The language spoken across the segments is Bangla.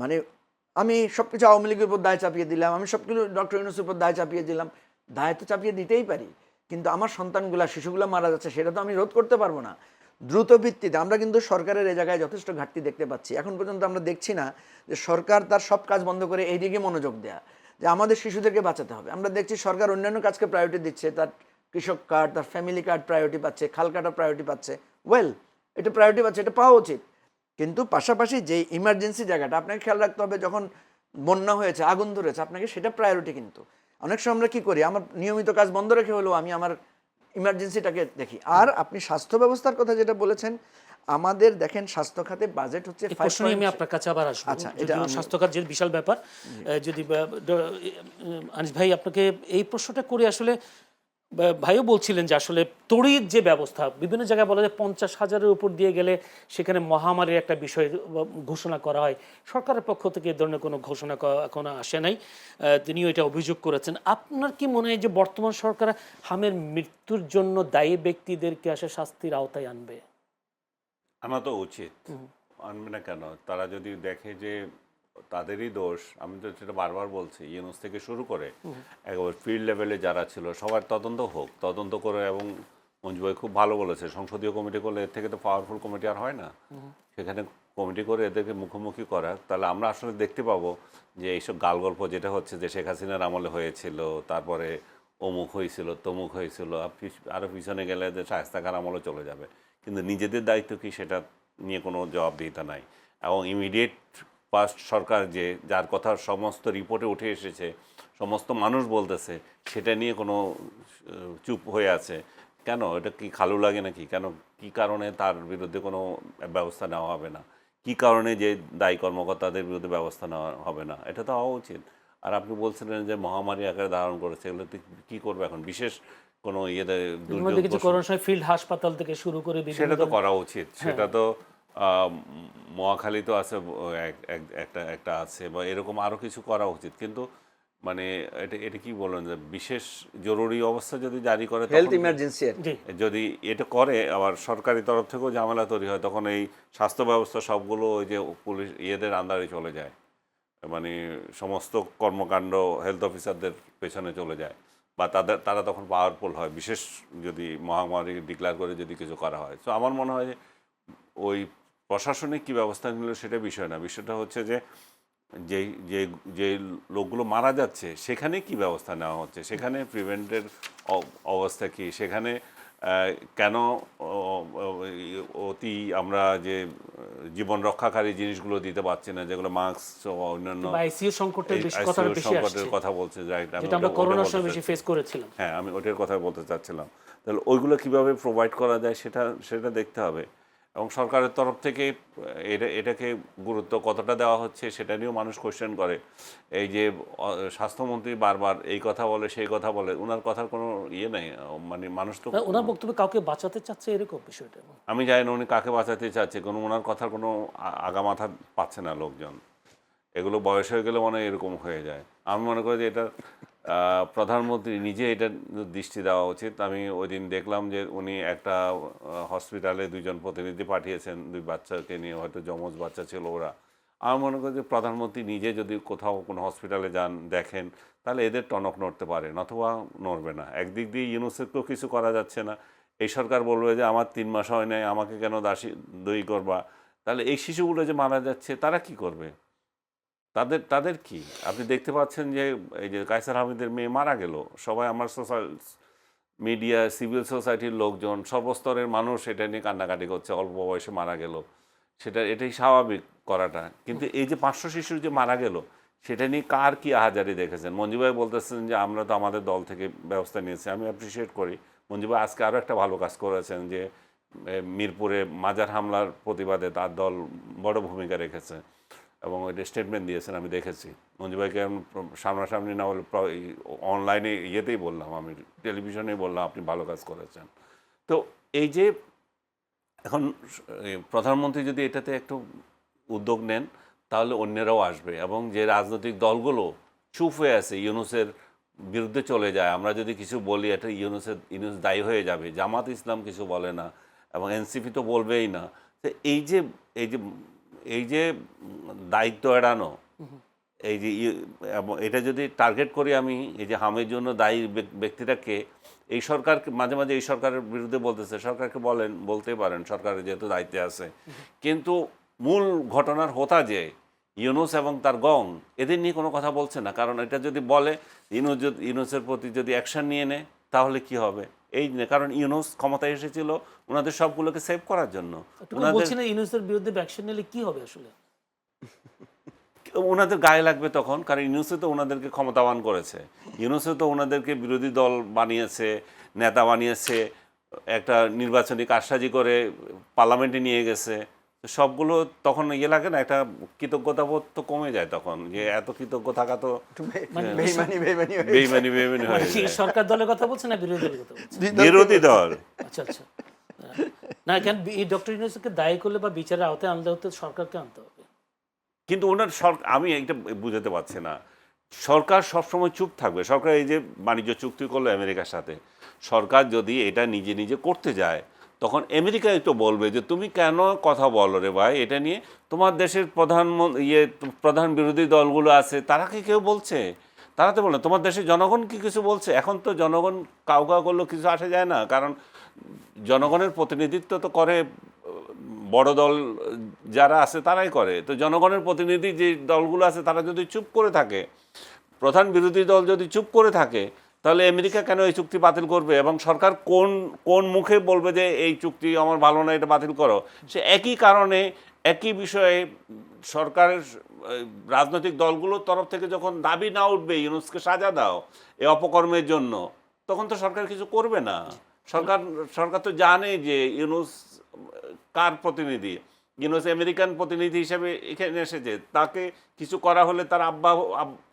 মানে আমি সব কিছু আওয়ামী লীগের উপর দায় চাপিয়ে দিলাম, আমি সব কিছু ডক্টর ইউনূসের উপর দায় চাপিয়ে দিলাম। দায় তো চাপিয়ে দিতেই পারি, কিন্তু আমার সন্তানগুলা শিশুগুলা মারা যাচ্ছে, সেটা তো আমি রোধ করতে পারবো না। দ্রুত ভিত্তিতে আমরা কিন্তু সরকারের এই জায়গায় যথেষ্ট ঘাটতি দেখতে পাচ্ছি। এখন পর্যন্ত আমরা দেখছি না যে সরকার তার সব কাজ বন্ধ করে এইদিকে মনোযোগ দেয়া, যে আমাদের শিশুদেরকে বাঁচাতে হবে। আমরা দেখছি সরকার অন্যান্য কাজকে প্রায়োরিটি দিচ্ছে, তার কৃষক কার্ড, তার ফ্যামিলি কার্ড প্রায়োরিটি পাচ্ছে, খাল কাটা প্রায়োরিটি পাচ্ছে। ওয়েল, এটা প্রায়োরিটি পাচ্ছে, এটা পাওয়া উচিত। কিন্তু পাশাপাশি যে ইমার্জেন্সি জায়গাটা আপনাকে খেয়াল রাখতে হবে, যখন বন্যা হয়েছে, আগুন ধরেছে, আপনাকে সেটা প্রায়োরিটি। কিন্তু অনেক সময় আমরা কি করি, আমার নিয়মিত কাজ বন্ধ রেখে হলেও আমি আমার ইমার্জেন্সিটাকে দেখি। আর আপনি স্বাস্থ্য ব্যবস্থার কথা যেটা বলেছেন, আমাদের দেখেন স্বাস্থ্য খাতে বাজেট হচ্ছে এই প্রশ্নে আমি আপনার কাছে আবার আসবো। আচ্ছা, এটা স্বাস্থ্য খাত যে বিশাল ব্যাপার, যদি আনিস ভাই আপনাকে এই প্রশ্নটা করে, আসলে ভাইও বলছিলেন যে আসলে তড়িৎ যে ব্যবস্থা, বিভিন্ন জায়গায় বলা যায় 50,000-এর উপর দিয়ে গেলে সেখানে মহামারীর একটা বিষয় ঘোষণা করা হয়। সরকারের পক্ষ থেকে এ ধরনের কোনো ঘোষণা এখনো আসে নাই, তিনিও এটা অভিযোগ করেছেন। আপনার কি মনে হয় যে বর্তমান সরকার হামের মৃত্যুর জন্য দায়ী ব্যক্তিদেরকে আসে শাস্তির আওতায় আনবে? আনা তো উচিত, আনবে না কেন? তারা যদি দেখে যে তাদেরই দোষ, আমি তো সেটা বারবার বলছি, ইউনূস থেকে শুরু করে একেবারে ফিল্ড লেভেলে যারা ছিল সবার তদন্ত হোক, তদন্ত করে। এবং মঞ্জু ভাই খুব ভালো বলেছে, সংসদীয় কমিটি করলে এর থেকে তো পাওয়ারফুল কমিটি আর হয় না। সেখানে কমিটি করে এদেরকে মুখোমুখি করা, তাহলে আমরা আসলে দেখতে পাবো যে এইসব গালগল্প যেটা হচ্ছে যে শেখ হাসিনার আমলে হয়েছিল, তারপরে অমুক হয়েছিল, তমুক হয়েছিল, আরও পিছনে গেলে যে শায়েস্তা খান আমলে চলে যাবে, কিন্তু নিজেদের দায়িত্ব কি সেটা নিয়ে কোনো জবাবদিহিতা নাই। এবং ইমিডিয়েট পাস্ট সরকার যে যার কথা সমস্ত রিপোর্টে উঠে এসেছে, সমস্ত মানুষ বলতেছে, সেটা নিয়ে কোনো চুপ হয়ে আছে কেন? এটা কি খালু লাগে নাকি? কেন, কি কারণে তার বিরুদ্ধে কোনো ব্যবস্থা নেওয়া হবে না? কি কারণে যে দায়ী কর্মকর্তাদের বিরুদ্ধে ব্যবস্থা নেওয়া হবে না? এটা তো হওয়া উচিত। আর আপনি বলছিলেন যে মহামারী আকারে ধারণ করেছে, এগুলো কী করবে এখন? বিশেষ কোনো ইয়েতে ফিল্ড হাসপাতাল থেকে শুরু করে সেটা তো করা উচিত। সেটা তো মহাখালী তো আছে, একটা একটা আছে, বা এরকম আরও কিছু করা উচিত। কিন্তু মানে এটা কি বলেন যে বিশেষ জরুরি অবস্থা যদি জারি করে, হেলথ ইমার্জেন্সি, যদি এটা করে আবার সরকারি তরফ থেকেও ঝামেলা তৈরি হয়, তখন এই স্বাস্থ্য ব্যবস্থা সবগুলো ওই যে পুলিশ ইয়েদের আন্ডারে চলে যায়, মানে সমস্ত কর্মকাণ্ড হেলথ অফিসারদের পেছনে চলে যায়, বা তারা তখন পাওয়ারফুল হয়, বিশেষ যদি মহামারী ডিক্লেয়ার করে যদি কিছু করা হয়। তো আমার মনে হয় যে ওই প্রশাসনিক কী ব্যবস্থা নিল সেটা বিষয় না, বিষয়টা হচ্ছে যে যেই যে যে লোকগুলো মারা যাচ্ছে সেখানে কি ব্যবস্থা নেওয়া হচ্ছে, সেখানে প্রিভেন্টের অবস্থা কি, সেখানে কেন অতি আমরা যে জীবন রক্ষাকারী জিনিসগুলো দিতে পারছি না, যেগুলো মাস্ক অন্যান্য সংকটের কথা বলছে, হ্যাঁ আমি ওটার কথা বলতে চাচ্ছিলাম। তাহলে ওইগুলো কীভাবে প্রোভাইড করা যায় সেটা দেখতে হবে। এবং সরকারের তরফ থেকে এটাকে গুরুত্ব কতটা দেওয়া হচ্ছে সেটা নিয়েও মানুষ কোয়েশ্চেন করে। এই যে স্বাস্থ্যমন্ত্রী বারবার এই কথা বলে, সেই কথা বলে, ওনার কথার কোনো ইয়ে নেই, মানে মানুষ তো ওনার বক্তব্যে কাউকে বাঁচাতে চাচ্ছে এরকম বিষয়টা। আমি জানি না উনি কাকে বাঁচাতে চাচ্ছে, কোনো ওনার কথার কোনো আগামাথা পাচ্ছে না লোকজন। এগুলো বয়স হয়ে গেলে মনে হয় এরকম হয়ে যায়। আমি মনে করি যে এটা প্রধানমন্ত্রী নিজে এটা দৃষ্টি দেওয়া উচিত। আমি ওই দিন দেখলাম যে উনি একটা হসপিটালে 2 জন প্রতিনিধি পাঠিয়েছেন, 2 বাচ্চাকে নিয়ে, হয়তো যমজ বাচ্চা ছিল ওরা। আমি মনে করি যে প্রধানমন্ত্রী নিজে যদি কোথাও কোনো হসপিটালে যান, দেখেন, তাহলে এদের টনক নড়তে পারে, নতুবা নড়বে না। একদিক দিয়ে ইউনিসেফকেও কিছু করা যাচ্ছে না, এই সরকার বলবে যে আমার 3 মাস হয় নাই, আমাকে কেন দই করবা? তাহলে এই শিশুগুলো যে মারা যাচ্ছে তারা কি করবে? তাদের কি? আপনি দেখতে পাচ্ছেন যে এই যে কায়সার হামিদের মেয়ে মারা গেল, সবাই আমার মিডিয়া, সিভিল সোসাইটির লোকজন, সর্বস্তরের মানুষ এটা নিয়ে কান্নাকাটি করছে, অল্প বয়সে মারা গেল, এটাই স্বাভাবিক করাটা। কিন্তু এই যে 500 শিশু যে মারা গেল, সেটা নিয়ে কার কি আহাজারি দেখেছেন? মঞ্জু ভাই বলতেছেন যে আমরা তো আমাদের দল থেকে ব্যবস্থা নিয়েছি, আমি অ্যাপ্রিসিয়েট করি। মঞ্জু ভাই আজকে আরও একটা ভালো কাজ করেছেন, যে মিরপুরে মাজার হামলার প্রতিবাদে তার দল বড় ভূমিকা রেখেছে এবং ওইটা স্টেটমেন্ট দিয়েছেন, আমি দেখেছি। মঞ্জু ভাইকে সামনাসামনি না বলে অনলাইনে ইয়েতেই বললাম, আমি টেলিভিশনেই বললাম আপনি ভালো কাজ করেছেন। তো এই যে এখন প্রধানমন্ত্রী যদি এটাতে একটু উদ্যোগ নেন, তাহলে অন্যরাও আসবে। এবং যে রাজনৈতিক দলগুলো চুপ হয়ে আছে, ইউনূসের বিরুদ্ধে চলে যায়, আমরা যদি কিছু বলি এটা ইউনূস দায়ী হয়ে যাবে, জামাত ইসলাম কিছু বলে না এবং এনসিপি তো বলবেই না। তো এই যে এই যে দায়িত্ব এড়ানো, এই যে এবং এটা যদি টার্গেট করি আমি, এই যে হামের জন্য দায়ী ব্যক্তিটাকে, এই সরকার মাঝে মাঝে এই সরকারের বিরুদ্ধে বলতেছে, সরকারকে বলতেই পারেন, সরকারের যেহেতু দায়িত্বে আছে, কিন্তু মূল ঘটনার হোতা যে ইউনূস এবং তার গং, এদের নিয়ে কোনো কথা বলছে না। কারণ এটা যদি বলে ইউনূসের প্রতি যদি অ্যাকশন নিয়ে নেয় তাহলে কি হবে, এই কারণ ইউনূস ক্ষমতায় এসেছিল ওনাদের সবগুলোকে সেভ করার জন্য। বলছেন ইউনূসের বিরুদ্ধে অ্যাকশন নিলে কি হবে আসলে? ওনাদের গায়ে লাগবে তখন, কারণ ইউনূসে তো ওনাদেরকে ক্ষমতাবান করেছে, ইউনূসে তো ওনাদেরকে বিরোধী দল বানিয়েছে, নেতা বানিয়েছে, একটা নির্বাচনী কারসাজি করে পার্লামেন্টে নিয়ে গেছে। তো সবগুলো তখন ইয়ে লাগে না, একটা কৃতজ্ঞতাবোধ তো কমে যায় তখন, যে এত কৃতজ্ঞ থাকা তো বেইমানি হয়ে যায়। সরকার দলের কথা বলছে না বিরোধী দলের কথা বলছে? বিরোধী দল। আচ্ছা আচ্ছা, না কেন ডক্টর ইউনূসকে দায়ী করলে বা বিচারের আওতায় আনলে হতে সরকারকে আনতে হবে। কিন্তু ওনার আমি এটা বুঝাতে পারছি না, সরকার সবসময় চুপ থাকবে। সরকার এই যে বাণিজ্য চুক্তি করলো আমেরিকার সাথে, সরকার যদি এটা নিজে নিজে করতে যায় তখন আমেরিকা একটু বলবে যে তুমি কেন কথা বলো রে ভাই এটা নিয়ে, তোমার দেশের প্রধান বিরোধী দলগুলো আছে তারা কি কেউ বলছে? তারা তো বলে তোমার দেশের জনগণ কি কিছু বলছে? এখন তো জনগণ কাউ করলেও কিছু আসে যায় না, কারণ জনগণের প্রতিনিধিত্ব তো করে বড় দল যারা আছে তারাই করে। তো জনগণের প্রতিনিধি যে দলগুলো আছে তারা যদি চুপ করে থাকে, প্রধান বিরোধী দল যদি চুপ করে থাকে, তাহলে আমেরিকা কেন এই চুক্তি বাতিল করবে? এবং সরকার কোন মুখে বলবে যে এই চুক্তি আমার ভালো না, এটা বাতিল করো? সে একই কারণে একই বিষয়ে সরকারের রাজনৈতিক দলগুলোর তরফ থেকে যখন দাবি না উঠবে ইউনূসকে সাজা দাও এই অপকর্মের জন্য, তখন তো সরকার কিছু করবে না। সরকার তো জানে যে ইউনূস কার প্রতিনিধি, ইউনূস আমেরিকান প্রতিনিধি হিসেবে এখানে এসেছে, তাকে কিছু করা হলে তার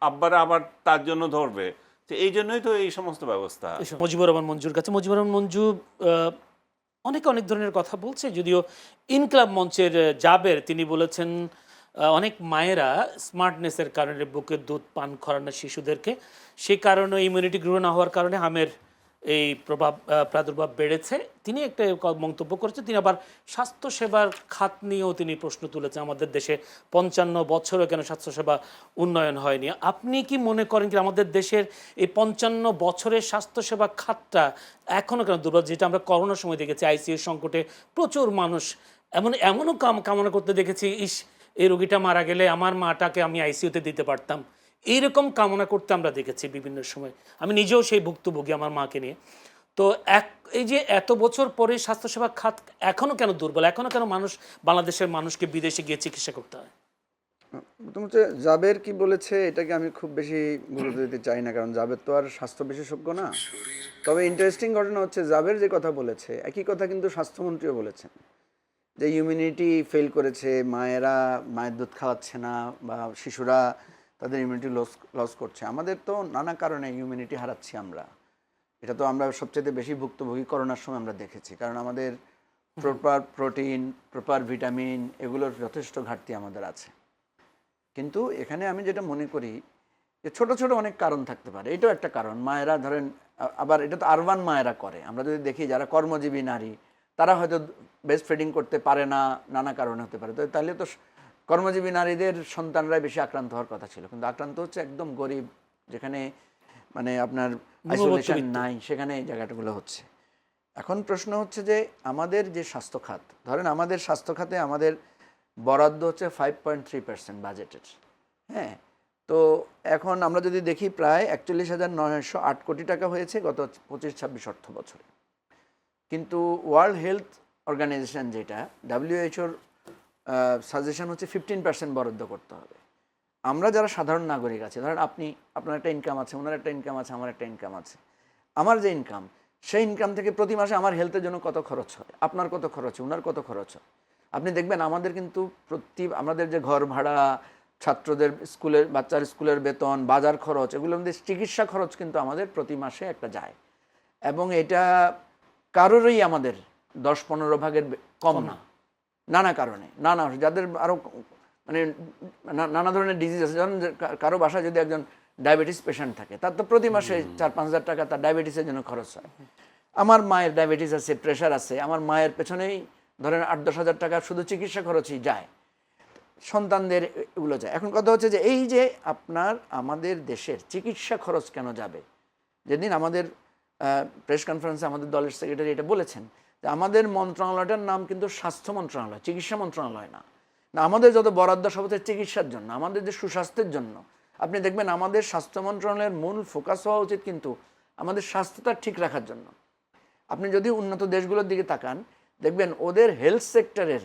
আব্বারা আবার তার জন্য ধরবে। তো এই জন্যই তো এই সমস্ত ব্যবস্থা। মুজিবুর রহমান মঞ্জুর কাছে, মুজিবুর রহমান মঞ্জু অনেক ধরনের কথা বলছে, যদিও ইনকলাব মঞ্চের জাবের তিনি বলেছেন অনেক মায়েরা স্মার্টনেসের কারণে বুকের দুধ পান করান না শিশুদেরকে, সেই কারণে ইমিউনিটি গ্রো না হওয়ার কারণে হামের এই প্রাদুর্ভাব বেড়েছে। তিনি একটা মন্তব্য করেছেন। তিনি আবার স্বাস্থ্যসেবার খাত নিয়েও তিনি প্রশ্ন তুলেছেন, আমাদের দেশে 55 বছরও কেন স্বাস্থ্যসেবা উন্নয়ন হয়নি। আপনি কি মনে করেন কি আমাদের দেশের এই 55 বছরের স্বাস্থ্যসেবা খাতটা এখনও কেন দুর্বল? যেটা আমরা করোনার সময় দেখেছি, আইসিইউ সংকটে প্রচুর মানুষ এমনও কামনা করতে দেখেছি, এই রোগীটা মারা গেলে আমার মাটাকে আমি আইসিইউতে দিতে পারতাম, এইরকম কামনা করতে আমরা দেখেছি বিভিন্ন সময়। আমি নিজেও সেই ভুক্তভোগী আমার মাকে নিয়ে। তো এই যে এত বছর পরে স্বাস্থ্যসেবা খাত এখনও কেন দুর্বল, এখনও কেন বাংলাদেশের মানুষকে বিদেশে গিয়ে চিকিৎসা করতে হয়? প্রথমত জাবের কি বলেছে এটাকে আমি খুব বেশি গুরুত্ব দিতে চাই না, কারণ জাবের তো আর স্বাস্থ্য বিশেষজ্ঞ না। তবে ইন্টারেস্টিং ঘটনা হচ্ছে জাবের যে কথা বলেছে একই কথা কিন্তু স্বাস্থ্যমন্ত্রীও বলেছেন, যে ইমিউনিটি ফেল করেছে, মায়ের দুধ খাওয়াচ্ছে না, বা শিশুরা তাদের ইমিউনিটি লস করছে। আমাদের তো নানা কারণে ইমিউনিটি হারাচ্ছি আমরা। এটা তো আমরা সবচেয়ে বেশি ভুক্তভোগী করোনার সময় আমরা দেখেছি, কারণ আমাদের প্রপার প্রোটিন, প্রপার ভিটামিন এগুলোর যথেষ্ট ঘাটতি আমাদের আছে। কিন্তু এখানে আমি যেটা মনে করি যে ছোট ছোট অনেক কারণ থাকতে পারে, এটাও একটা কারণ। মায়েরা ধরেন, আবার এটা তো আরবান মায়েরা করে, আমরা যদি দেখি যারা কর্মজীবী নারী তারা হয়তো ব্রেস্ট ফিডিং করতে পারে না, নানা কারণে হতে পারে। তো তাহলে তো কর্মজীবী নারীদের সন্তানরাই বেশি আক্রান্ত হওয়ার কথা ছিল, কিন্তু আক্রান্ত হচ্ছে একদম গরিব, যেখানে মানে আপনার আইসোলেশন নাই, সেখানে এই জায়গাটাগুলো হচ্ছে। এখন প্রশ্ন হচ্ছে যে আমাদের যে স্বাস্থ্য খাত, ধরেন আমাদের স্বাস্থ্য খাতে আমাদের বরাদ্দ হচ্ছে 5.3% বাজেটের। হ্যাঁ, তো এখন আমরা যদি দেখি প্রায় 41,908 কোটি টাকা হয়েছে গত 25-26 অর্থ বছরে। কিন্তু ওয়ার্ল্ড হেলথ অর্গানাইজেশন যেটা WHO সাজেশন হচ্ছে 15% বরাদ্দ করতে হবে। আমরা যারা সাধারণ নাগরিক আছে, ধরেন আপনার একটা ইনকাম আছে, ওনার একটা ইনকাম আছে, আমার একটা ইনকাম আছে, আমার যে ইনকাম সেই ইনকাম থেকে প্রতি মাসে আমার হেলথের জন্য কত খরচ হয়, আপনার কত খরচ হয়, ওনার কত খরচ হয়। আপনি দেখবেন আমাদের কিন্তু আমাদের যে ঘর ভাড়া, ছাত্রদের বাচ্চার স্কুলের বেতন, বাজার খরচ, এগুলোর মধ্যে চিকিৎসা খরচ কিন্তু আমাদের প্রতি মাসে একটা যায়, এবং এটা কারোরই আমাদের 10-15 ভাগের কম না, নানা কারণে, যাদের আরও মানে নানা ধরনের ডিজিজ আছে। যেমন কারো বাসায় যদি একজন ডায়াবেটিস পেশেন্ট থাকে, তার তো প্রতি মাসে 4-5 হাজার টাকা তার ডায়াবেটিসের জন্য খরচ হয়। আমার মায়ের ডায়াবেটিস আছে, প্রেশার আছে, আমার মায়ের পেছনেই ধরেন 8-10 হাজার টাকা শুধু চিকিৎসা খরচই যায়। সন্তানদের এগুলো যায়। এখন কথা হচ্ছে যে এই যে আপনার আমাদের দেশের চিকিৎসা খরচ কেন যাবে, যেদিন আমাদের প্রেস কনফারেন্সে আমাদের দলের সেক্রেটারি এটা বলেছেন যে আমাদের মন্ত্রণালয়টার নাম কিন্তু স্বাস্থ্য মন্ত্রণালয়, চিকিৎসা মন্ত্রণালয় না। না, আমাদের যত বরাদ্দ সব হচ্ছে চিকিৎসার জন্য, আমাদের যে সুস্বাস্থ্যের জন্য। আপনি দেখবেন আমাদের স্বাস্থ্য মন্ত্রণালয়ের মূল ফোকাস হওয়া উচিত কিন্তু আমাদের স্বাস্থ্যটা ঠিক রাখার জন্য। আপনি যদি উন্নত দেশগুলোর দিকে তাকান দেখবেন ওদের হেলথ সেক্টরের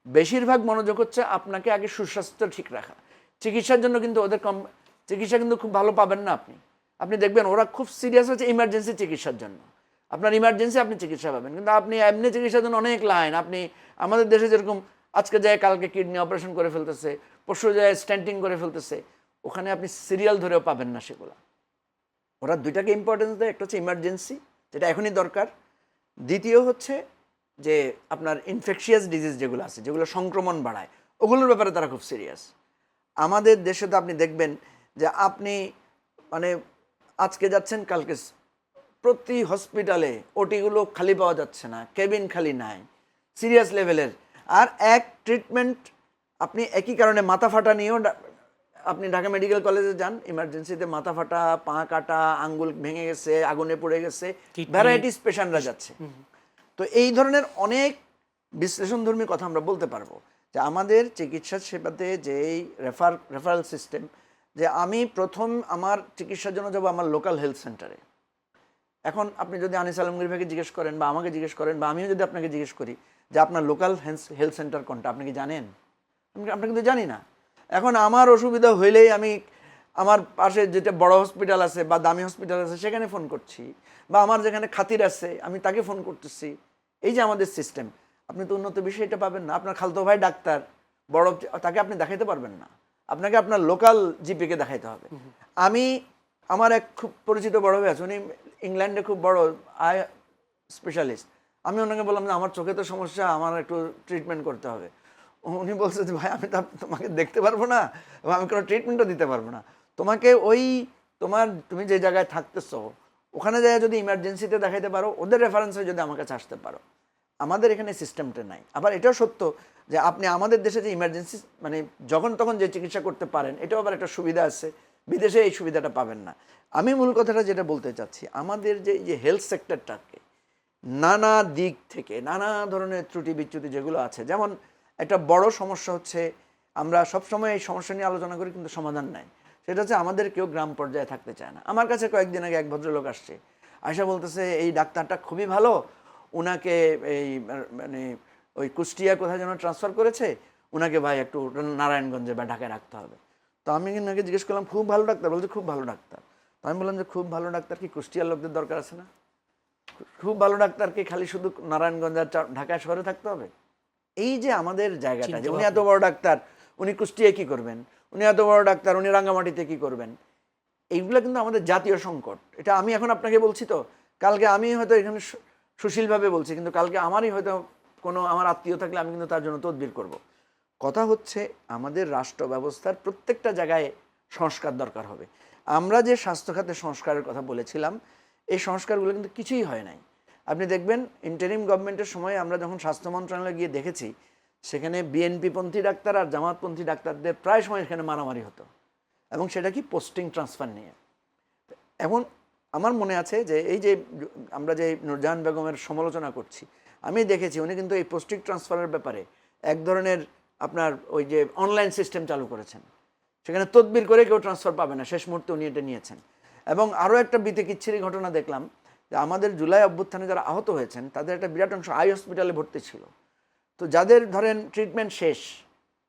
বেশিরভাগ মনোযোগ হচ্ছে আপনাকে আগে সুস্বাস্থ্য ঠিক রাখা। চিকিৎসার জন্য কিন্তু ওদের চিকিৎসা কিন্তু খুব ভালো পাবেন না আপনি। আপনি দেখবেন ওরা খুব সিরিয়াস হচ্ছে ইমার্জেন্সি চিকিৎসার জন্য। আপনার ইমার্জেন্সি আপনি চিকিৎসা পাবেন, কিন্তু আপনি এমনি চিকিৎসার জন্য অনেক লাইন। আপনি আমাদের দেশে যেরকম আজকে যায় কালকে কিডনি অপারেশন করে ফেলতেছে, পরশু যায় স্ট্যান্টিং করে ফেলতেছে, ওখানে আপনি সিরিয়াল ধরেও পাবেন না সেগুলো। ওরা দুইটাকে ইম্পর্টেন্স দেয়, একটা হচ্ছে ইমার্জেন্সি যেটা এখনই দরকার, দ্বিতীয় হচ্ছে যে আপনার ইনফেকশিয়াস ডিজিজ যেগুলো আছে, যেগুলো সংক্রমণ বাড়ায়, ওগুলোর ব্যাপারে তারা খুব সিরিয়াস। আমাদের দেশে তো আপনি দেখবেন যে আপনি মানে আজকে যাচ্ছেন কালকে প্রতি হসপিটালে ওটিগুলো খালি পাওয়া যাচ্ছে না, কেবিন খালি নাই, সিরিয়াস লেভেলের। আর এক ট্রিটমেন্ট আপনি একই কারণে মাথা ফাটা নিয়েও আপনি ঢাকা মেডিকেল কলেজে যান, ইমার্জেন্সিতে মাথা ফাটা, পা কাটা, আঙ্গুল ভেঙে গেছে, আগুনে পড়ে গেছে, ভ্যারাইটিস পেশেন্টরা যাচ্ছে। তো এই ধরনের অনেক বিশ্লেষণধর্মী কথা আমরা বলতে পারবো যে আমাদের চিকিৎসা সেবাতে যেই রেফারেল সিস্টেম, যে আমি প্রথম আমার চিকিৎসার জন্য যাবো আমার লোকাল হেলথ সেন্টারে। এখন আপনি যদি আনিস আলমগীর ভাইকে জিজ্ঞেস করেন বা আমাকে জিজ্ঞেস করেন বা আমিও যদি আপনাকে জিজ্ঞেস করি যে আপনার লোকাল হেলথ সেন্টার কোনটা, আপনি কি জানেন? আমরা কিন্তু জানি না। এখন আমার অসুবিধা হইলেই আমি আমার পাশে যেটা বড় হসপিটাল আছে বা দামি হসপিটাল আছে সেখানে ফোন করছি, বা আমার যেখানে খাতির আছে আমি তাকে ফোন করতেছি। এই যে আমাদের সিস্টেম, আপনি তো উন্নত বিষয়টা পাবেন না। আপনার খালতো ভাই ডাক্তার বড়, তাকে আপনি দেখাইতে পারবেন না, আপনাকে আপনার লোকাল জিপিকে দেখাইতে হবে। আমার এক খুব পরিচিত বড় ভাই আছে, উনি ইংল্যান্ডে খুব বড় আই স্পেশালিস্ট। আমি ওনাকে বললাম যে আমার চোখে তো সমস্যা, আমার একটু ট্রিটমেন্ট করতে হবে। উনি বলছে যে ভাই আমি তো তোমাকে দেখতে পারবো না এবং আমি কোনো ট্রিটমেন্টও দিতে পারবো না, তোমাকে তুমি যে জায়গায় থাকতেছো ওখানে যায় যদি ইমার্জেন্সিতে দেখাইতে পারো, ওদের রেফারেন্সে যদি আমার কাছে আসতে পারো। আমাদের এখানে সিস্টেমটা নাই। আবার এটাও সত্য যে আপনি আমাদের দেশে যে ইমার্জেন্সি মানে যখন তখন যে চিকিৎসা করতে পারেন, এটাও আবার একটা সুবিধা আছে, বিদেশে এই সুবিধাটা পাবেন না। আমি মূল কথাটা যেটা বলতে চাচ্ছি, আমাদের যে হেলথ সেক্টরটাকে নানা দিক থেকে নানা ধরনের ত্রুটি বিচ্যুতি যেগুলো আছে, যেমন একটা বড় সমস্যা হচ্ছে আমরা সবসময় এই সমস্যা নিয়ে আলোচনা করি কিন্তু সমাধান নাই, সেটা হচ্ছে আমাদের কেউ গ্রাম পর্যায়ে থাকতে চায় না। আমার কাছে কয়েকদিন আগে এক ভদ্রলোক আসছে, আয়সা বলতেছে এই ডাক্তারটা খুবই ভালো, উনাকে এই মানে ওই কুষ্টিয়া কোথায় যেন ট্রান্সফার করেছে, উনাকে ভাই একটু নারায়ণগঞ্জে বা ঢাকায় রাখতে হবে। তো আমি ওনাকে জিজ্ঞেস করলাম খুব ভালো ডাক্তার? বলছে খুব ভালো ডাক্তার। তো আমি বললাম যে খুব ভালো ডাক্তার কি কুষ্টিয়ার লোকদের দরকার আছে না? খুব ভালো ডাক্তার কি খালি শুধু নারায়ণগঞ্জ আর ঢাকা শহরে থাকতে হবে? এই যে আমাদের জায়গাটা, যে উনি এত বড় ডাক্তার, উনি কুষ্টিয়ায় কি করবেন? উনি এত বড় ডাক্তার, উনি রাঙ্গামাটিতে কি করবেন? এইগুলো কিন্তু আমাদের জাতীয় সংকট। এটা আমি এখন আপনাকে বলছি, তো কালকে আমি হয়তো এখানে সুশীলভাবে বলছি, কিন্তু কালকে আমারই হয়তো কোনো আমার আত্মীয় থাকলে আমি কিন্তু তার জন্য তদবির করব। কথা হচ্ছে আমাদের রাষ্ট্র ব্যবস্থার প্রত্যেকটা জায়গায় সংস্কার দরকার হবে। আমরা যে স্বাস্থ্য খাতে সংস্কারের কথা বলেছিলাম, এই সংস্কারগুলো কিন্তু কিছুই হয় নাই। আপনি দেখবেন ইন্টারিম গভর্নমেন্টের সময় আমরা যখন স্বাস্থ্য মন্ত্রণালয়ে গিয়ে দেখেছি, সেখানে বিএনপিপন্থী ডাক্তার আর জামাতপন্থী ডাক্তারদের প্রায় সময় এখানে মারামারি হতো, এবং সেটা কি পোস্টিং ট্রান্সফার নিয়ে। এখন আমার মনে আছে যে এই যে আমরা যে নূরজাহান বেগমের সমালোচনা করছি, আমি দেখেছি উনি কিন্তু এই পোস্টিং ট্রান্সফারের ব্যাপারে এক ধরনের আপনার ওই যে অনলাইন সিস্টেম চালু করেছেন, সেখানে তদবির করে কেউ ট্রান্সফার পাবে না, শেষ মুহূর্তে উনি এটা নিয়েছেন। এবং আরও একটা বিতিকিচ্ছিরি ঘটনা দেখলাম যে আমাদের জুলাই অভ্যুত্থানে যারা আহত হয়েছেন তাদের একটা বিরাট অংশ আই হসপিটালে ভর্তি ছিল। তো যাদের ধরেন ট্রিটমেন্ট শেষ,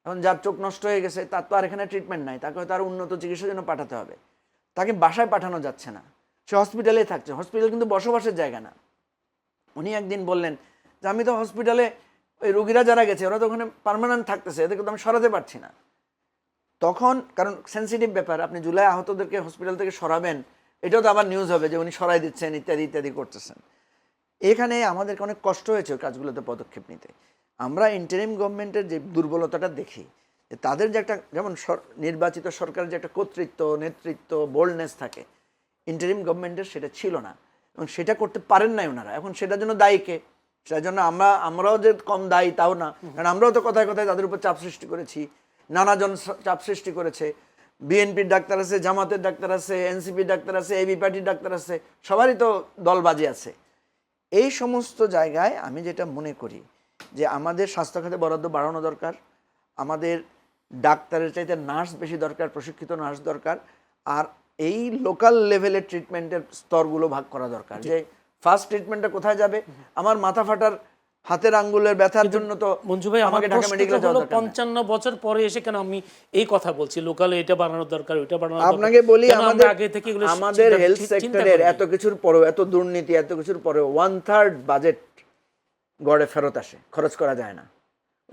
এখন যার চোখ নষ্ট হয়ে গেছে তার তো আর এখানে ট্রিটমেন্ট নাই, তাকে হয়তো আর উন্নত চিকিৎসার জন্য পাঠাতে হবে, তাকে বাসায় পাঠানো যাচ্ছে না, সে হসপিটালেই থাকছে। হসপিটাল কিন্তু বসবাসের জায়গা না। উনি একদিন বললেন যে আমি তো হসপিটালে ওই রোগীরা যারা গেছে ওরা তো ওখানে পার্মানেন্ট থাকতেছে, এদেরকে তো আমি সরাতে পারছি না। তখন কারণ সেন্সিটিভ ব্যাপার, আপনি জুলাই আহতদেরকে হসপিটাল থেকে সরাবেন, এটাও তো আবার নিউজ হবে যে উনি সরাই দিচ্ছেন ইত্যাদি ইত্যাদি করতেছেন। এখানে আমাদেরকে অনেক কষ্ট হয়েছে ওই কাজগুলোতে পদক্ষেপ নিতে। আমরা ইন্টারিম গভর্নমেন্টের যে দুর্বলতাটা দেখি, যে তাদের যে একটা যেমন নির্বাচিত সরকারের যে একটা কর্তৃত্ব, নেতৃত্ব, বোল্ডনেস থাকে, ইন্টারিম গভর্নমেন্টের সেটা ছিল না, এবং সেটা করতে পারেন নাই ওনারা। এখন সেটার জন্য দায়ী কে? সেটার জন্য আমরাও যে কম দায়ী তাও না, কারণ আমরাও তো কথায় কথায় তাদের উপর চাপ সৃষ্টি করেছি, নানাজন চাপ সৃষ্টি করেছে। বিএনপির ডাক্তার আছে, জামাতের ডাক্তার আছে, এনসিপির ডাক্তার আছে, এবি পার্টির ডাক্তার আছে, সবারই তো দলবাজি আছে। এই সমস্ত জায়গায় আমি যেটা মনে করি যে আমাদের স্বাস্থ্য খাতে বরাদ্দ বাড়ানো দরকার, আমাদের ডাক্তারের চাইতে নার্স বেশি দরকার, প্রশিক্ষিত নার্স দরকার, আর এই লোকাল লেভেলের ট্রিটমেন্টের স্তরগুলো ভাগ করা দরকার। যে ফার্স্ট ট্রিটমেন্টটা কোথায় যাবে, আমার মাথা ফাটার হাতের আঙ্গুলের ব্যথার জন্য তো মঞ্জু ভাই, আমাকে ঢাকা মেডিকেলে যাওয়া দরকার না। 55 বছর পরে এসে কেন আমি এই কথা বলছি, লোকালে এটা বানানো দরকার, ওইটা বানানো দরকার। আপনাকে বলি, কেন আমরা আগে থেকে এগুলো আমাদের হেলথ চিন্তা সেক্টরের করিনি? এত কিছুর পরেও, এত দুর্নীতি, এত কিছুর পরেও 1/3 বাজেট গড়ে ফেরত আসে, খরচ করা যায় না।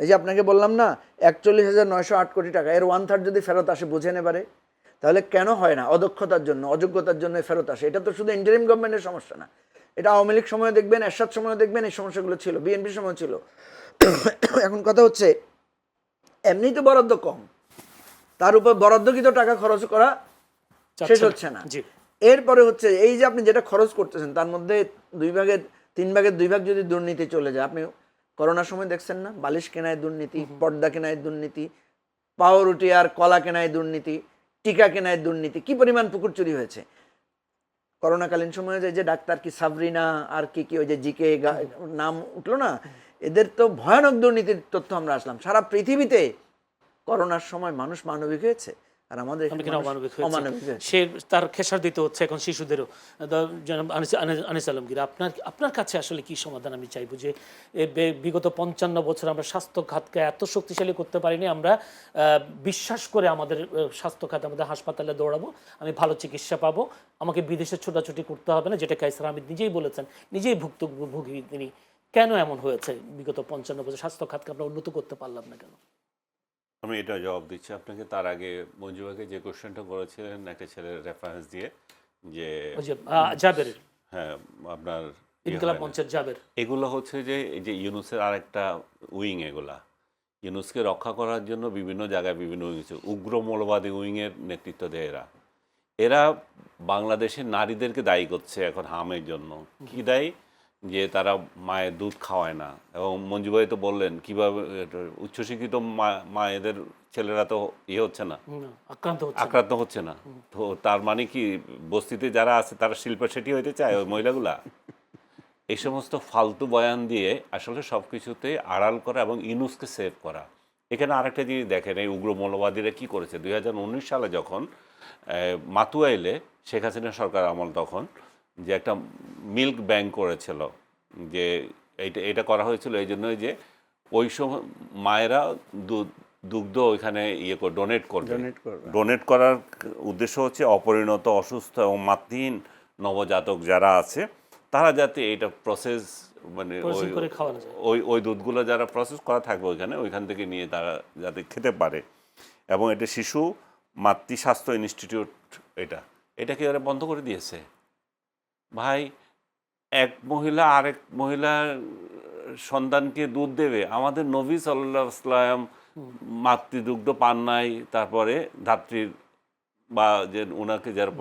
এই যে আপনাকে বললাম না 41,908 কোটি টাকা, এর 1/3 যদি ফেরত আসে বুঝেন এবারে, তাহলে কেন হয় না? অদক্ষতার জন্য, অযোগ্যতার জন্য ফেরত আসে। এটা তো শুধু ইন্টারিম গভর্নমেন্টের সমস্যা না, এটা আওয়ামী লীগ সময় দেখবেন, এরশাদ সময় দেখবেন, এই সমস্যাগুলো ছিল, বিএনপির সময় ছিল। এখন কথা হচ্ছে এমনি তো বরাদ্দ কম, তার উপর বরাদ্দকৃত টাকা খরচ করা শেষ হচ্ছে না। জি। এরপরে হচ্ছে এই যে আপনি যেটা খরচ করতেছেন তার মধ্যে 3 ভাগের 2 ভাগ যদি দুর্নীতি চলে যায়, আপনি করোনার সময় দেখছেন না, বালিশ কেনায় দুর্নীতি, পর্দা কেনায় দুর্নীতি, পাউরুটি আর কলা কেনায় দুর্নীতি, টিকা কেনায় দুর্নীতি, কি পরিমাণ পুকুর চুরি হয়েছে করোনাকালীন সময়ে। যে ডাক্তার কি সাবরিনা আর কি কি ওই যে জিকে নাম উঠলো না, এদের তো ভয়ানক দুর্নীতির তথ্য আমরা আসলাম। সারা পৃথিবীতে করোনার সময় মানুষ মানবিক হয়েছে, আর আমাদের এখানে মানুষ অমানবিক হয়েছে। সে তার খেসার দিতে হচ্ছে এখন শিশুদেরও। জনাব আনিস আলমগীর, আপনার কাছে আসলে কি সমাধান আমি চাইবো? যে বিগত 55 বছর আমরা স্বাস্থ্য খাতকে এত শক্তিশালী করতে পারিনি, আমরা বিশ্বাস করে আমাদের স্বাস্থ্য খাতে, আমাদের হাসপাতালে দৌড়াবো, আমি ভালো চিকিৎসা পাবো, আমাকে বিদেশে ছোটাছুটি করতে হবে না, যেটা কায়সার আহমেদ নিজেই বলেছেন, নিজেই ভুক্তভোগী তিনি। কেন এমন হয়েছে বিগত 55 বছর স্বাস্থ্য খাতকে আমরা উন্নত করতে পারলাম না কেন? আমি এটা জবাব দিচ্ছি আপনাকে। তার আগে মঞ্জু ভাইকে যে কোশ্চেনটা করেছিলেন একটা ছেলের রেফারেন্স দিয়ে, যে ওই যে জাবের, হ্যাঁ আপনার ইনকিলাব মঞ্চের জাবের, এগুলো হচ্ছে যে এই যে ইউনুসের আরেকটা উইং, এগুলা ইউনুসকে রক্ষা করার জন্য বিভিন্ন জায়গায় বিভিন্ন উইং আছে। উগ্র মৌলবাদী উইংয়ের নেতৃত্ব দেয় এরা। এরা বাংলাদেশের নারীদেরকে দায়ী করছে এখন হামের জন্য। কি দায়ী? যে তারা মায়ের দুধ খাওয়ায় না। এবং মঞ্জু ভাই তো বললেন কীভাবে উচ্চশিক্ষিত মায়েদের ছেলেরা তো হচ্ছে না, আক্রান্ত হচ্ছে না। তো তার মানে কি বস্তিতে যারা আছে তারা শিল্পা শেঠি হইতে চায় ওই মহিলাগুলা? এই সমস্ত ফালতু বয়ান দিয়ে আসলে সব কিছুতে আড়াল করা এবং ইউনুসকে সেভ করা। এখানে আরেকটা জিনিস দেখেন, এই উগ্র মৌলবাদীরা কী করেছে। 2019 সালে যখন মাতুয়াইলে শেখ হাসিনা সরকার আমল, তখন যে একটা মিল্ক ব্যাংক করেছিল, যে এটা করা হয়েছিল এই জন্যই যে ওই সময় মায়েরা দুগ্ধ ওইখানে ডোনেট করবে। ডোনেট করার উদ্দেশ্য হচ্ছে অপরিণত, অসুস্থ এবং মাতৃহীন নবজাতক যারা আছে তারা যাতে এটা প্রসেস, মানে ওই দুধগুলো যারা প্রসেস করা থাকবে ওইখান থেকে নিয়ে তারা যাতে খেতে পারে। এবং এটা শিশু মাতৃ স্বাস্থ্য ইনস্টিটিউট এটাকে ওরা বন্ধ করে দিয়েছে। ভাই, এক মহিলা আরেক মহিলার সন্তানকে দুধ দেবে? আমাদের নবী সাল্লাল্লাহু আলাইহি ওয়াসাল্লাম মাতৃদুগ্ধ পান নাই, তারপরে ধাত্রীর বা যে ওনাকে যারা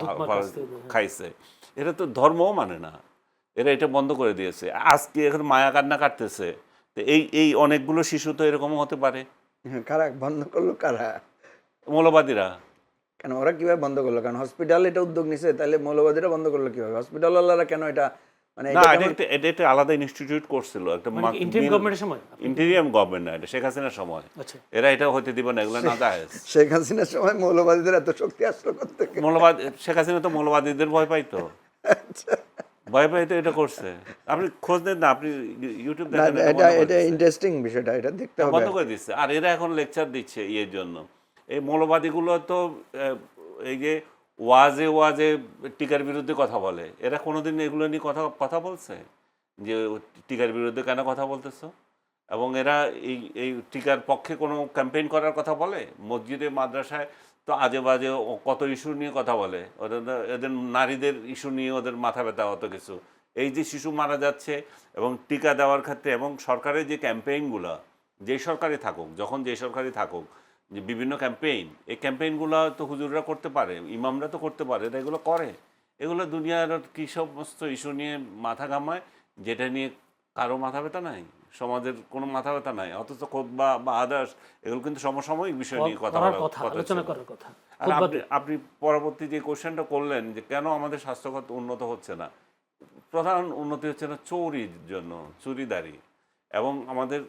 খাইছে, এটা তো ধর্মও মানে না। এরা এটা বন্ধ করে দিয়েছে। আজকে এখন মায়া কান্না কাটতেছে। তো এই অনেকগুলো শিশু তো এরকমও হতে পারে। কারা বন্ধ করলো? কারা? মৌলবাদীরা। কেন ওরা কিভাবে বন্ধ করলো? কারণ হসপিটাল এটা উদ্যোগ নিছে, তাহলে মৌলবাদীরা বন্ধ করলো কিভাবে? হসপিটালওয়ালারা কেন এটা, মানে না, এটা একটা আলাদা ইনস্টিটিউট করছিল, একটা ইন্টারিম গভর্নমেন্টের সময়, ইন্টারিম গভর্নমেন্ট না, এটা শেখ হাসিনার সময়। এরা এটা হইতে দিব না, এগুলো না জায়েজ। শেখ হাসিনার সময় মৌলবাদীদের এত শক্তি আসলো করতে? শেখ হাসিনা তো মৌলবাদীদের ভয় পাইতো, ভয় পাইতো, এটা করছে। আপনি খোঁজ নেন না, আপনি ইউটিউব দেখেন, এটা ইন্টারেস্টিং বিষয়টা, এটা দেখতে হবে। বন্ধ করে দিচ্ছে। আর এরা এখন লেকচার দিচ্ছে ইয়ের জন্য। এই মৌলবাদীগুলো তো এই যে ওয়াজে টিকার বিরুদ্ধে কথা বলে, এরা কোনোদিন এগুলো নিয়ে কথা বলছে যে টিকার বিরুদ্ধে কেন কথা বলতেছো? এবং এরা এই টিকার পক্ষে কোনো ক্যাম্পেইন করার কথা বলে? মসজিদে মাদ্রাসায় তো আজে বাজে কত ইস্যু নিয়ে কথা বলে, এদের নারীদের ইস্যু নিয়ে ওদের মাথা ব্যথা অত কিছু। এই যে শিশু মারা যাচ্ছে এবং টিকা দেওয়ার ক্ষেত্রে এবং সরকারের যে ক্যাম্পেইনগুলো, যেই সরকারই থাকুক, যখন যেই সরকারই থাকুক, যে বিভিন্ন ক্যাম্পেইন, এই ক্যাম্পেইনগুলো তো হুজুররা করতে পারে, ইমামরা তো করতে পারে, এরা এগুলো করে। এগুলো দুনিয়ার কী সমস্ত ইস্যু নিয়ে মাথা ঘামায়, যেটা নিয়ে কারো মাথা ব্যথা নাই। সমাজের কোনো মাথা ব্যথা নাই, অথচ খুতবা বা আদার্স এগুলো কিন্তু সমসাময়িক বিষয় নিয়ে কথা করার বলার কথা, কথা আলোচনা ছিল। করার কথা। আর আপনি পরবর্তী যে কোশ্চেনটা করলেন যে কেন আমাদের স্বাস্থ্যখাত উন্নত হচ্ছে না, প্রধান উন্নতি হচ্ছে না চুরির জন্য, চুরিদারি, এবং আমাদের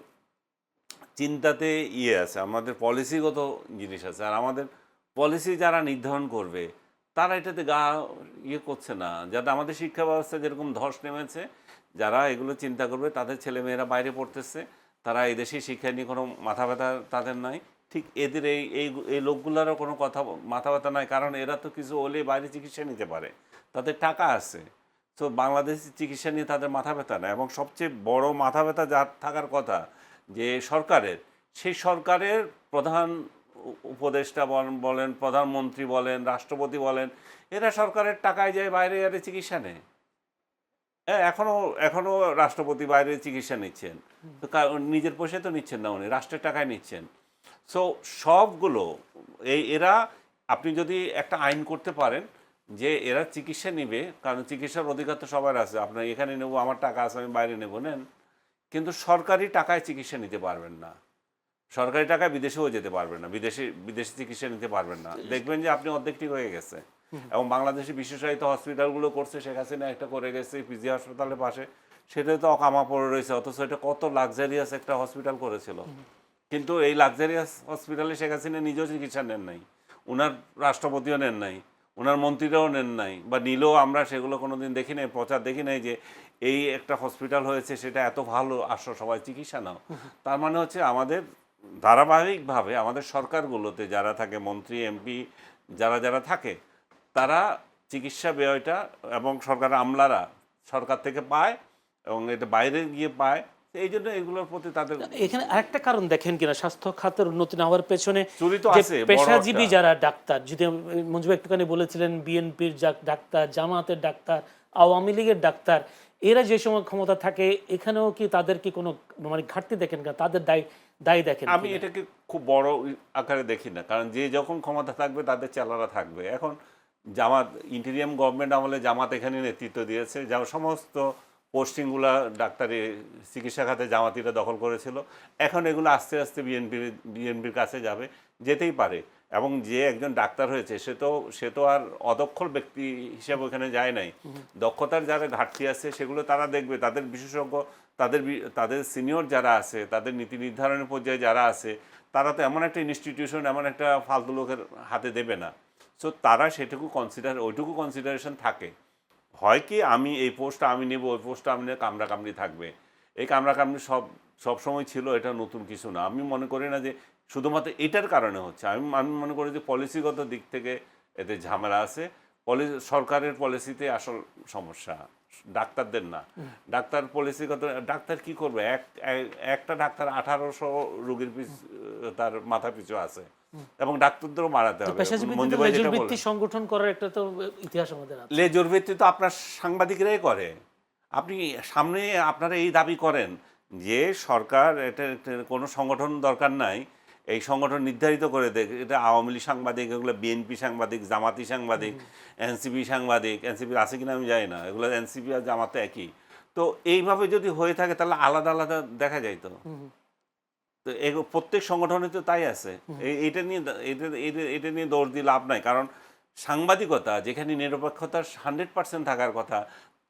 চিন্তাতে আছে, আমাদের পলিসিগত জিনিস আছে। আর আমাদের পলিসি যারা নির্ধারণ করবে তারা এটাতে করছে না, যাতে আমাদের শিক্ষা ব্যবস্থা যেরকম ধস নেমেছে, যারা এগুলো চিন্তা করবে তাদের ছেলেমেয়েরা বাইরে পড়তেছে, তারা এই দেশে শিক্ষা নিয়ে কোনো মাথা ব্যথা তাদের নাই। ঠিক এদের এই লোকগুলোরও কোনো কথা মাথা ব্যথা নাই, কারণ এরা তো কিছু হলে বাইরে চিকিৎসা নিতে পারে, তাদের টাকা আছে। তো বাংলাদেশি চিকিৎসা নিয়ে তাদের মাথা ব্যথা না, এবং সবচেয়ে বড় মাথা ব্যথা যার থাকার কথা যে সরকারের, সেই সরকারের প্রধান উপদেষ্টা বলেন, প্রধানমন্ত্রী বলেন, রাষ্ট্রপতি বলেন, এরা সরকারের টাকায় যায় বাইরে বাইরে চিকিৎসা নেয়। হ্যাঁ, এখনো রাষ্ট্রপতি বাইরে চিকিৎসা নিচ্ছেন, তো নিজের পয়সায় তো নিচ্ছেন না, উনি রাষ্ট্রের টাকায় নিচ্ছেন। সো সবগুলো এরা, আপনি যদি একটা আইন করতে পারেন যে এরা চিকিৎসা নিবে, কারণ চিকিৎসার অধিকার তো সবার আছে, আপনার এখানে নেবো, আমার টাকা আছে আমি বাইরে নেবো, নেন, কিন্তু সরকারি টাকায় চিকিৎসা নিতে পারবেন না, সরকারি টাকায় বিদেশেও যেতে পারবেন না, বিদেশে চিকিৎসা নিতে পারবেন না, দেখবেন যে আপনি অর্ধেক ঠিক হয়ে গেছে। এবং বাংলাদেশে বিশেষায়িত হসপিটালগুলো করছে, শেখ হাসিনা একটা করে গেছে পিজি হাসপাতালের পাশে, সেটা তো অকামা পড়ে রয়েছে, অথচ এটা কত লাক্সারিয়াস একটা হসপিটাল করেছিল। কিন্তু এই লাক্সারিয়াস হসপিটালে শেখ হাসিনা নিজেও চিকিৎসা নেন নাই, ওনার রাষ্ট্রপতিও নেন নাই, ওনার মন্ত্রীরাও নেন নাই, বা নিলেও আমরা সেগুলো কোনোদিন দেখি নাই, প্রচার দেখি নাই যে এই একটা হসপিটাল হয়েছে, সেটা এত ভালো, আসো সবাই চিকিৎসা নাও। তার মানে হচ্ছে আমাদের ধারাবাহিকভাবে আমাদের সরকারগুলোতে যারা থাকে, মন্ত্রী এমপি যারা যারা থাকে, তারা চিকিৎসা ব্যয়টা এবং সরকারের আমলারা সরকার থেকে পায় এবং এটা বাইরে গিয়ে পায়, এই জন্য এগুলোর প্রতি তাদের। এখানে আরেকটা কারণ দেখেন কিনা, স্বাস্থ্য খাতের উন্নতি না হওয়ার পেছনে চুরি তো যে আছে, বড় পেশাজীবী একটা। যারা ডাক্তার, যদি মঞ্জু ভাই একটুখানি বলেছিলেন বিএনপির ডাক্তার, জামাতের ডাক্তার, আওয়ামী লীগের ডাক্তার, এরা যে সময় ক্ষমতা থাকে, এখানেও কি তাদের কি কোনো মানে ঘাটতি দেখেন কিনা, তাদের দায়ী দেখেন আমি কিনা? এটাকে খুব বড় আকারে দেখি না, কারণ যে যখন ক্ষমতা থাকবে তাদের চেলারা থাকবে। এখন জামাত, ইন্টেরিয়াম গভর্নমেন্ট আমলে জামাত এখানে নেতৃত্ব দিয়েছে, যা সমস্ত পোস্টিংগুলো ডাক্তারি চিকিৎসা খাতে জামাতিরা দখল করেছিল, এখন এগুলো আস্তে আস্তে বিএনপির কাছে যাবে, যেতেই পারে। এবং যে একজন ডাক্তার হয়েছে সে তো আর অদক্ষ ব্যক্তি হিসেবে ওখানে যায় নাই, দক্ষতার যারা ঘাটতি আছে সেগুলো তারা দেখবে, তাদের বিশেষজ্ঞ, তাদের সিনিয়র যারা আছে, তাদের নীতি নির্ধারণের পর্যায়ে যারা আছে, তারা তো এমন একটা ইনস্টিটিউশন, এমন একটা ফালতু লোকের হাতে দেবে না। সো তারা ওইটুকু কনসিডারেশন থাকে। হয় কি আমি এই পোস্টটা আমি নেব, ওই পোস্টটা আমি নেব, কামড়াকামড়ি থাকবে। এই কামড়াকামড়ি সব সময় ছিল, এটা নতুন কিছু না। আমি মনে করি না যে শুধুমাত্র এটার কারণে হচ্ছে, আমি মনে করি যে পলিসিগত দিক থেকে এতে ঝামেলা আছে। সরকারের পলিসিতে আসল সমস্যা, ডাক্তারদের না। ডাক্তার পলিসিগত, ডাক্তার কি করবে, একটা ডাক্তার 1800 রোগীর তার মাথা পিছু আছে, এবং ডাক্তারদেরও মারাতে হবে। মঞ্জু ভাই যেটা বললেন, সংগঠন করার একটা তো ইতিহাস আমাদের আছে। লেজুর ভিত্তি তো আপনার সাংবাদিকরাই করে। আপনি সামনে আপনারা এই দাবি করেন যে সরকার এটা কোনো সংগঠন দরকার নাই, এই সংগঠন নির্ধারিত করে দেখ, এটা আওয়ামী লীগ সাংবাদিক, এগুলো বিএনপি সাংবাদিক, জামাতি সাংবাদিক, এনসিপি সাংবাদিক, এনসিপি আছে কিনা আমি জানি না, এগুলো এনসিপি আর জামাতে একই। তো এইভাবে যদি হয়ে থাকে তাহলে আলাদা আলাদা দেখা যায় তো প্রত্যেক সংগঠনে তো তাই আছে। এটা নিয়ে দৌড় দিয়ে লাভ নাই, কারণ সাংবাদিকতা যেখানে নিরপেক্ষতার 100% থাকার কথা,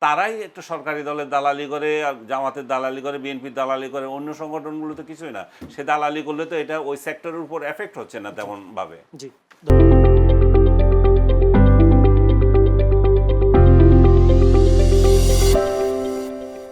তারাই একটা সরকারি দলের দালালি করে, জামাতের দালালি করে, বিএনপির দালালি করে, অন্য সংগঠনগুলো তো কিছুই না। সে দালালি করলে তো এটা ওই সেক্টরের উপর এফেক্ট হচ্ছে না তেমন ভাবে। জি।